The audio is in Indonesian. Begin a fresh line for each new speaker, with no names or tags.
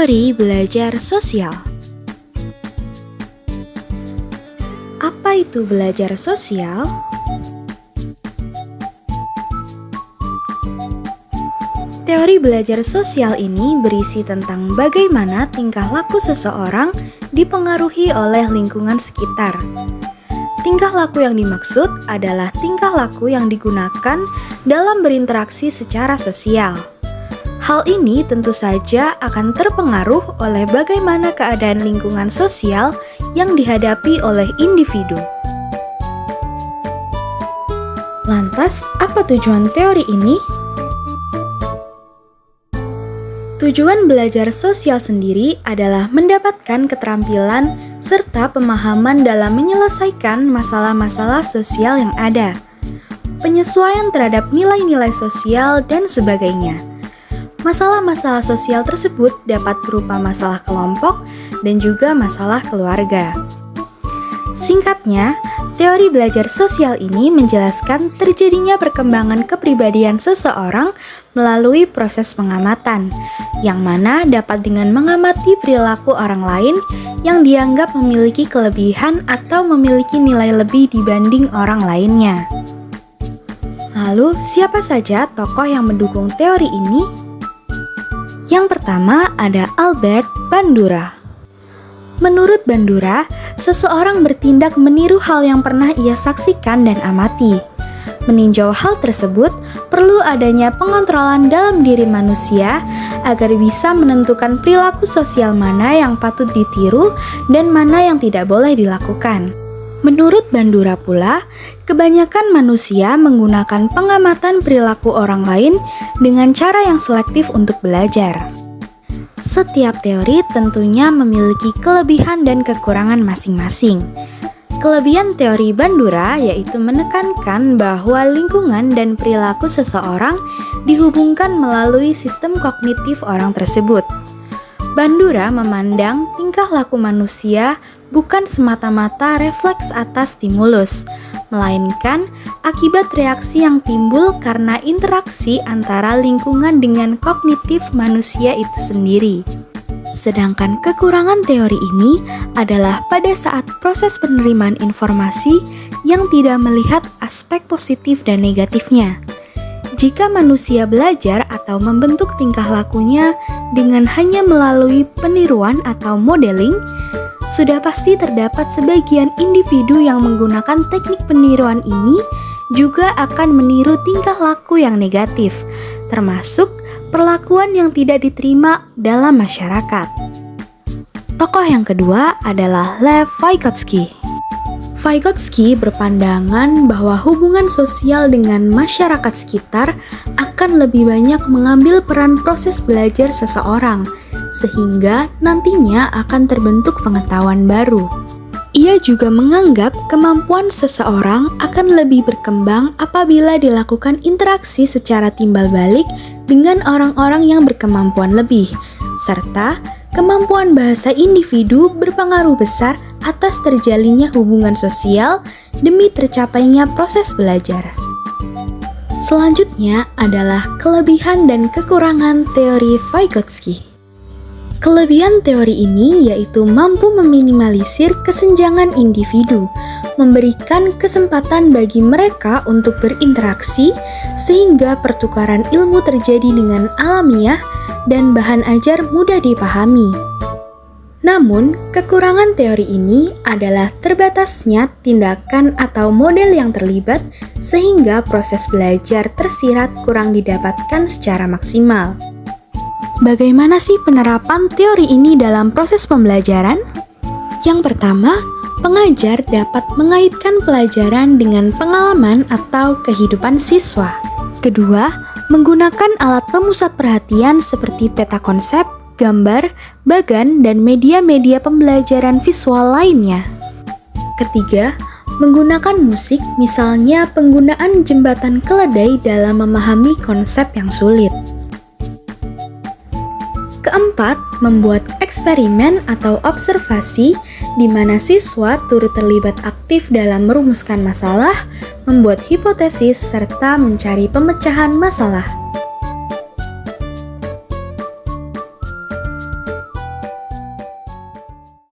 Teori belajar sosial. Apa itu belajar sosial? Teori belajar sosial ini berisi tentang bagaimana tingkah laku seseorang dipengaruhi oleh lingkungan sekitar. Tingkah laku yang dimaksud adalah tingkah laku yang digunakan dalam berinteraksi secara sosial. Hal ini tentu saja akan terpengaruh oleh bagaimana keadaan lingkungan sosial yang dihadapi oleh individu. Lantas, apa tujuan teori ini? Tujuan belajar sosial sendiri adalah mendapatkan keterampilan serta pemahaman dalam menyelesaikan masalah-masalah sosial yang ada, penyesuaian terhadap nilai-nilai sosial, dan sebagainya. Masalah-masalah sosial tersebut dapat berupa masalah kelompok dan juga masalah keluarga. Singkatnya, teori belajar sosial ini menjelaskan terjadinya perkembangan kepribadian seseorang melalui proses pengamatan, yang mana dapat dengan mengamati perilaku orang lain yang dianggap memiliki kelebihan atau memiliki nilai lebih dibanding orang lainnya. Lalu, siapa saja tokoh yang mendukung teori ini? Yang pertama ada Albert Bandura. Menurut Bandura, seseorang bertindak meniru hal yang pernah ia saksikan dan amati. Meninjau hal tersebut, perlu adanya pengontrolan dalam diri manusia agar bisa menentukan perilaku sosial mana yang patut ditiru dan mana yang tidak boleh dilakukan. Menurut Bandura pula, kebanyakan manusia menggunakan pengamatan perilaku orang lain dengan cara yang selektif untuk belajar. Setiap teori tentunya memiliki kelebihan dan kekurangan masing-masing. Kelebihan teori Bandura yaitu menekankan bahwa lingkungan dan perilaku seseorang dihubungkan melalui sistem kognitif orang tersebut. Bandura memandang tingkah laku manusia bukan semata-mata refleks atas stimulus, melainkan akibat reaksi yang timbul karena interaksi antara lingkungan dengan kognitif manusia itu sendiri. Sedangkan kekurangan teori ini adalah pada saat proses penerimaan informasi yang tidak melihat aspek positif dan negatifnya. Jika manusia belajar atau membentuk tingkah lakunya dengan hanya melalui peniruan atau modeling, sudah pasti terdapat sebagian individu yang menggunakan teknik peniruan ini juga akan meniru tingkah laku yang negatif, termasuk perlakuan yang tidak diterima dalam masyarakat. Tokoh yang kedua adalah Lev Vygotsky. Vygotsky berpandangan bahwa hubungan sosial dengan masyarakat sekitar akan lebih banyak mengambil peran proses belajar seseorang, sehingga nantinya akan terbentuk pengetahuan baru. Ia juga menganggap kemampuan seseorang akan lebih berkembang apabila dilakukan interaksi secara timbal balik dengan orang-orang yang berkemampuan lebih, serta kemampuan bahasa individu berpengaruh besar atas terjalinnya hubungan sosial demi tercapainya proses belajar. Selanjutnya adalah kelebihan dan kekurangan teori Vygotsky. Kelebihan teori ini yaitu mampu meminimalisir kesenjangan individu, memberikan kesempatan bagi mereka untuk berinteraksi sehingga pertukaran ilmu terjadi dengan alamiah dan bahan ajar mudah dipahami. Namun, kekurangan teori ini adalah terbatasnya tindakan atau model yang terlibat sehingga proses belajar tersirat kurang didapatkan secara maksimal. Bagaimana sih penerapan teori ini dalam proses pembelajaran? Yang pertama, pengajar dapat mengaitkan pelajaran dengan pengalaman atau kehidupan siswa. Kedua, menggunakan alat pemusat perhatian seperti peta konsep, gambar, bagan, dan media-media pembelajaran visual lainnya. Ketiga, menggunakan musik, misalnya penggunaan jembatan keledai dalam memahami konsep yang sulit. Keempat, membuat eksperimen atau observasi di mana siswa turut terlibat aktif dalam merumuskan masalah, membuat hipotesis, serta mencari pemecahan masalah.